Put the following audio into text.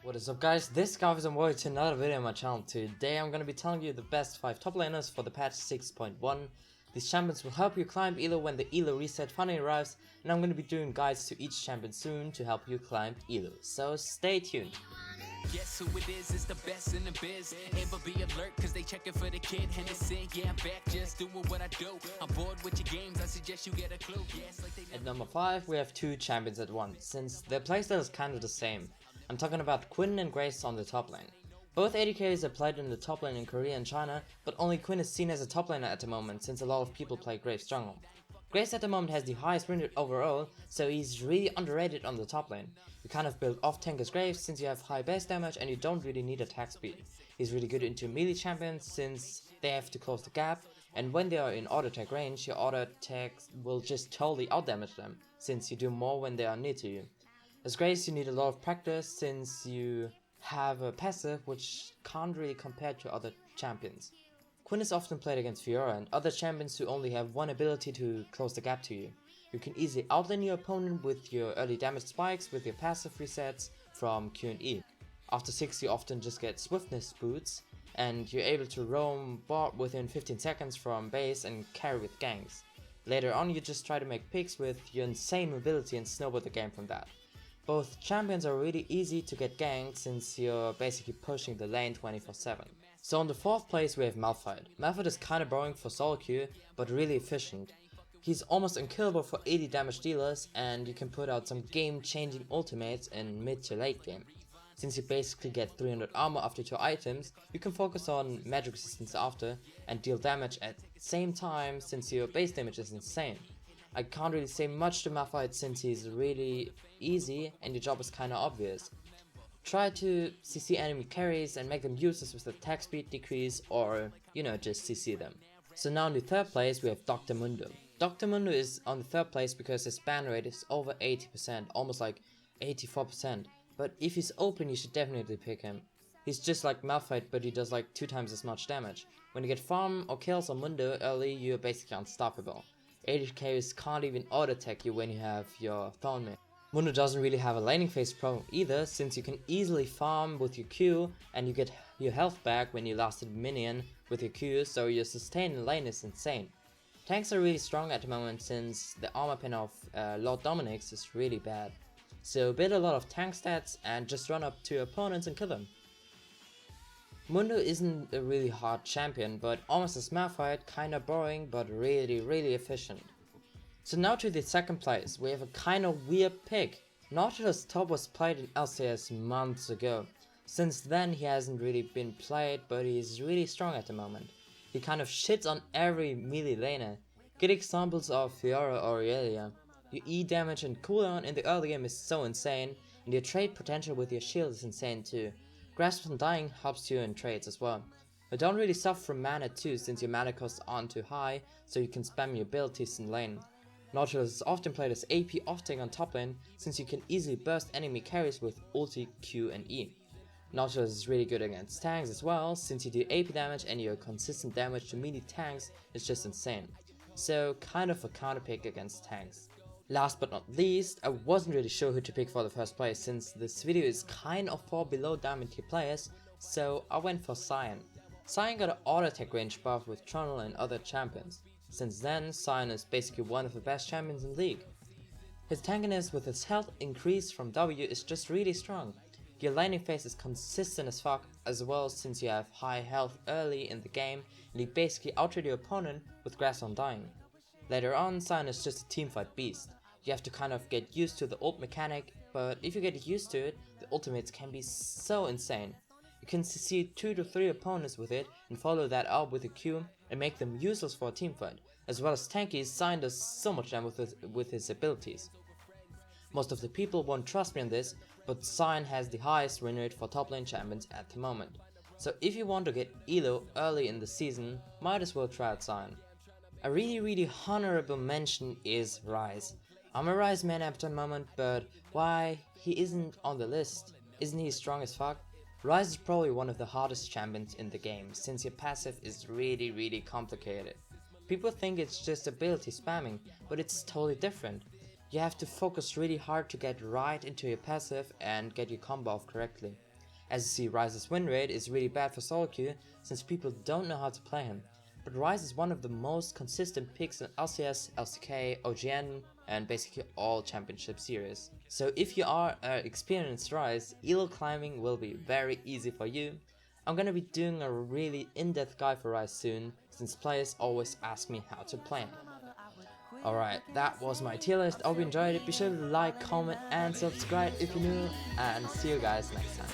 What is up guys, this guy is welcome to another video on my channel. Today I'm going to be telling you the best 5 top laners for the patch 6.1. These champions will help you climb Elo when the Elo reset finally arrives, and I'm going to be doing guides to each champion soon to help you climb Elo, so stay tuned. Guess who it is the best in the biz. Ever be alert cause they checking for the kid. Hendersin, yeah, I'm back just doing what I do. I'm bored with your games, I suggest you get a clue. Yes, like At number 5 we have 2 champions at once, since their playstyle is kind of the same. I'm talking about Quinn and Grace on the top lane. Both AD carries are played in the top lane in Korea and China, but only Quinn is seen as a top laner at the moment since a lot of people play Graves jungle. Grace at the moment has the highest win rate overall, so he's really underrated on the top lane. You kind of build off tank as Graves since you have high base damage and you don't really need attack speed. He's really good into melee champions since they have to close the gap, and when they are in auto attack range, your auto attacks will just totally outdamage them, since you do more when they are near to you. As Grace you need a lot of practice since you have a passive which can't really compare to other champions. Quinn is often played against Fiora and other champions who only have one ability to close the gap to you. You can easily outlane your opponent with your early damage spikes with your passive resets from Q and E. After 6 you often just get swiftness boots and you're able to roam bot within 15 seconds from base and carry with ganks. Later on you just try to make picks with your insane mobility and snowball the game from that. Both champions are really easy to get ganked since you're basically pushing the lane 24/7. So on the 4th place we have Malphite. Malphite is kinda boring for solo queue, but really efficient. He's almost unkillable for 80 damage dealers and you can put out some game changing ultimates in mid to late game. Since you basically get 300 armor after 2 items, you can focus on magic resistance after and deal damage at the same time since your base damage is insane. I can't really say much to Malphite since he's really easy and your job is kinda obvious. Try to CC enemy carries and make them useless with attack speed decrease or, just CC them. So now in the 3rd place we have Dr. Mundo. Dr. Mundo is on the 3rd place because his ban rate is over 80%, almost like 84%. But if he's open you should definitely pick him. He's just like Malphite but he does like 2 times as much damage. When you get farm or kills on Mundo early you're basically unstoppable. AD carries can't even auto attack you when you have your Thornmail. Mundo doesn't really have a laning phase problem either since you can easily farm with your Q and you get your health back when you last hit a minion with your Q, so your sustain in lane is insane. Tanks are really strong at the moment since the armor pin of Lord Dominik's is really bad. So build a lot of tank stats and just run up to your opponents and kill them. Mundo isn't a really hard champion, but almost as Malphite, kinda boring but really efficient. So now to the 2nd place, we have a kinda weird pick. Nautilus top was played in LCS months ago. Since then he hasn't really been played, but he's really strong at the moment. He kind of shits on every melee laner. Good examples of Fiora or Aurelia. Your E damage and cooldown in the early game is so insane, and your trade potential with your shield is insane too. Grasp on Dying helps you in trades as well. You don't really suffer from mana too since your mana costs aren't too high, so you can spam your abilities in lane. Nautilus is often played as AP off-tank on top lane since you can easily burst enemy carries with ulti, Q and E. Nautilus is really good against tanks as well since you do AP damage and your consistent damage to melee tanks is just insane. So kind of a counter pick against tanks. Last but not least, I wasn't really sure who to pick for the 1st place since this video is kind of for below diamond tier players, so I went for Sion. Sion got an auto attack range buff with Trundle and other champions. Since then, Sion is basically one of the best champions in the league. His tankiness with his health increase from W is just really strong. Your laning phase is consistent as fuck as well since you have high health early in the game and you basically outrate your opponent with Grasp on Dying. Later on, Sion is just a teamfight beast. You have to kind of get used to the ult mechanic, but if you get used to it, the ultimates can be so insane. You can see 2 to 3 opponents with it and follow that up with a Q and make them useless for a teamfight. As well as tanky, Sion does so much damage with his abilities. Most of the people won't trust me on this, but Sion has the highest win rate for top lane champions at the moment. So if you want to get Elo early in the season, might as well try out Sion. A really honorable mention is Ryze. I'm a Ryze man at the moment, but why he isn't on the list? Isn't he strong as fuck? Ryze is probably one of the hardest champions in the game, since your passive is really complicated. People think it's just ability spamming, but it's totally different. You have to focus really hard to get right into your passive and get your combo off correctly. As you see, Ryze's win rate is really bad for solo queue since people don't know how to play him, but Ryze is one of the most consistent picks in LCS, LCK, OGN, and basically all championship series. So if you are an experienced Ryze, elo climbing will be very easy for you. I'm gonna be doing a really in-depth guide for Ryze soon, since players always ask me how to play him. Alright, that was my tier list. I hope you enjoyed it. Be sure to like, comment, and subscribe if you're new, and see you guys next time.